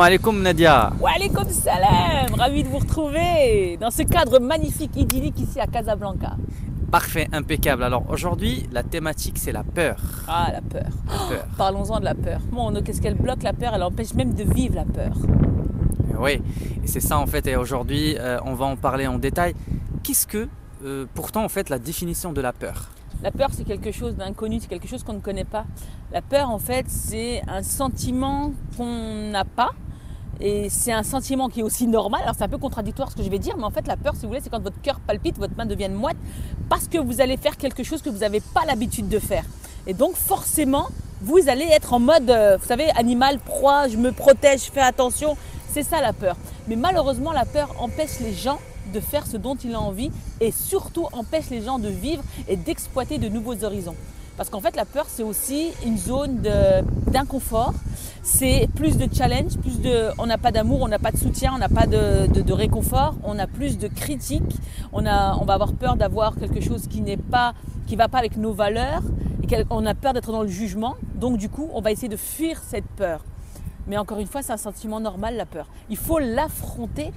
Salam alaikum Nadia. Wa alaikum salam. Ravi de vous retrouver dans ce cadre magnifique, idyllique ici à Casablanca. Parfait, impeccable. Alors aujourd'hui, la thématique c'est la peur. Ah, la peur. La peur. Parlons-en de la peur. Bon, qu'est-ce qu'elle bloque la peur? Elle empêche même de vivre la peur. Oui, et c'est ça en fait. Et aujourd'hui, on va en parler en détail. Qu'est-ce que, pourtant en fait, la définition de la peur? La peur, c'est quelque chose d'inconnu, c'est quelque chose qu'on ne connaît pas. La peur, en fait, c'est un sentiment qu'on n'a pas. Et c'est un sentiment qui est aussi normal. Alors, c'est un peu contradictoire ce que je vais dire, mais en fait, la peur, si vous voulez, c'est quand votre cœur palpite, votre main devient moite, parce que vous allez faire quelque chose que vous n'avez pas l'habitude de faire. Et donc, forcément, vous allez être en mode, vous savez, animal, proie, je me protège, je fais attention. C'est ça la peur. Mais malheureusement, la peur empêche les gens de faire ce dont il a envie et surtout empêche les gens de vivre et d'exploiter de nouveaux horizons. Parce qu'en fait, la peur, c'est aussi une zone d'inconfort. C'est plus de challenge, on n'a pas d'amour, on n'a pas de soutien, on n'a pas de réconfort, on a plus de critiques. On va avoir peur d'avoir quelque chose qui va pas avec nos valeurs. Et on a peur d'être dans le jugement. Donc du coup, on va essayer de fuir cette peur. Mais encore une fois, c'est un sentiment normal, la peur. Il faut l'affronter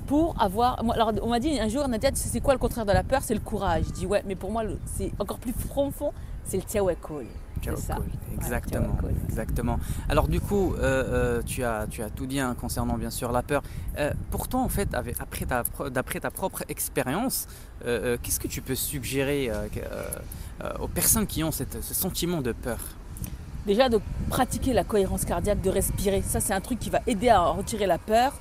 pour avoir... Alors, on m'a dit un jour, Nadia, c'est quoi le contraire de la peur? C'est le courage. Je dis ouais, mais pour moi, c'est encore plus profond, c'est le tawakkul. C'est ça. Exactement, ouais, exactement. Alors du coup, tu as tout dit hein, concernant bien sûr la peur. Pourtant, en fait, d'après ta propre expérience, qu'est-ce que tu peux suggérer aux personnes qui ont ce sentiment de peur? Déjà, de pratiquer la cohérence cardiaque, de respirer. Ça, c'est un truc qui va aider à retirer la peur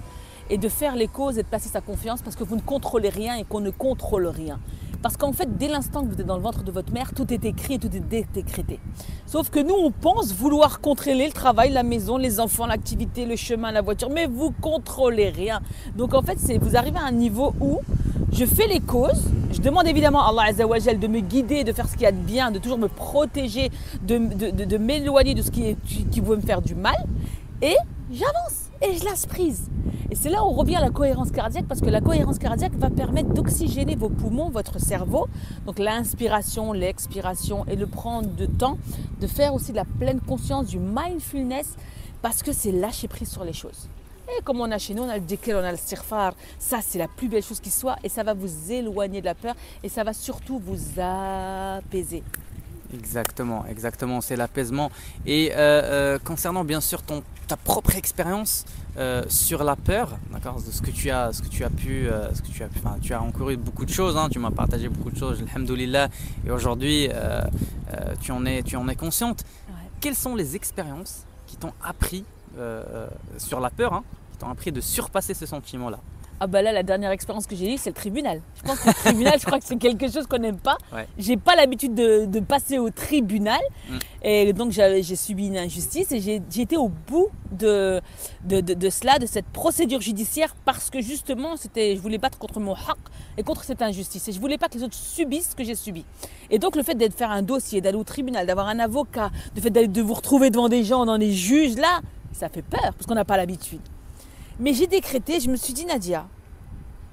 et de faire les causes et de placer sa confiance parce que vous ne contrôlez rien et qu'on ne contrôle rien. Parce qu'en fait, dès l'instant que vous êtes dans le ventre de votre mère, tout est écrit et tout est décrété. Sauf que nous, on pense vouloir contrôler le travail, la maison, les enfants, l'activité, le chemin, la voiture, mais vous contrôlez rien. Donc en fait, vous arrivez à un niveau où je fais les causes, je demande évidemment à Allah Azza wa Jal de me guider, de faire ce qu'il y a de bien, de toujours me protéger, de m'éloigner de ce qui veut me faire du mal, et j'avance et je lâche prise. Et c'est là où on revient à la cohérence cardiaque parce que la cohérence cardiaque va permettre d'oxygéner vos poumons, votre cerveau. Donc l'inspiration, l'expiration et le prendre de temps, de faire aussi de la pleine conscience, du mindfulness parce que c'est lâcher prise sur les choses. Et comme on a chez nous, on a le dhikr, on a le istighfar. Ça, c'est la plus belle chose qui soit et ça va vous éloigner de la peur et ça va surtout vous apaiser. Exactement, exactement, c'est l'apaisement. Et concernant bien sûr ta propre expérience sur la peur, d'accord, de ce que tu as pu, tu as encouru beaucoup de choses, hein, tu m'as partagé beaucoup de choses, alhamdoulilah, et aujourd'hui tu en es consciente. Ouais. Quelles sont les expériences qui t'ont appris sur la peur, hein, qui t'ont appris de surpasser ce sentiment-là? Ah bah là, la dernière expérience que j'ai eue, c'est le tribunal. Je pense que le tribunal, je crois que c'est quelque chose qu'on n'aime pas. Ouais. J'ai pas l'habitude de passer au tribunal. Et donc, j'ai subi une injustice et j'ai été au bout de cela, de cette procédure judiciaire parce que justement, je voulais battre contre mon haq et contre cette injustice. Et je voulais pas que les autres subissent ce que j'ai subi. Et donc, le fait de faire un dossier, d'aller au tribunal, d'avoir un avocat, le fait de vous retrouver devant des gens, dans des juges, là, ça fait peur parce qu'on n'a pas l'habitude. Mais j'ai décrété, je me suis dit, Nadia,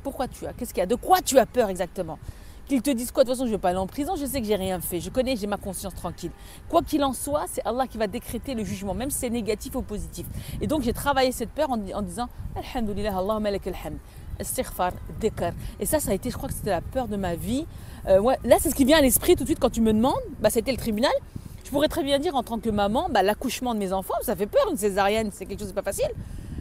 pourquoi qu'est-ce qu'il y a? De quoi tu as peur exactement? Qu'ils te disent quoi? De toute façon, je ne vais pas aller en prison, je sais que j'ai rien fait, j'ai ma conscience tranquille. Quoi qu'il en soit, c'est Allah qui va décréter le jugement, même si c'est négatif ou positif. Et donc, j'ai travaillé cette peur en disant, Alhamdulillah, Allahumma lak alhamd, istighfar, dhikr. Et ça a été, je crois que c'était la peur de ma vie. Ouais, là, c'est ce qui vient à l'esprit tout de suite quand tu me demandes, c'était le tribunal. Je pourrais très bien dire en tant que maman, l'accouchement de mes enfants, ça fait peur, une césarienne, c'est quelque chose de pas facile.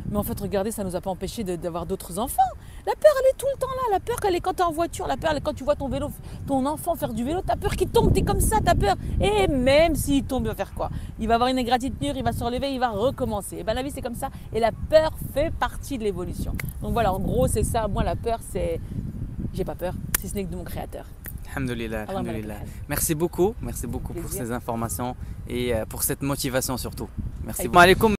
Mais en fait, regardez, ça ne nous a pas empêché d'avoir d'autres enfants. La peur, elle est tout le temps là. La peur, elle est quand tu es en voiture. La peur, elle est quand tu vois ton enfant faire du vélo. Tu as peur qu'il tombe, tu es comme ça, tu as peur. Et même s'il tombe, il va faire quoi? Il va avoir une égratignure, il va se relever, il va recommencer. Et bien la vie, c'est comme ça. Et la peur fait partie de l'évolution. Donc voilà, en gros, c'est ça. Moi, la peur, c'est... J'ai pas peur, si ce n'est que de mon créateur. Alhamdulillah, alhamdulillah. Merci beaucoup pour ces informations et pour cette motivation surtout. Merci beaucoup.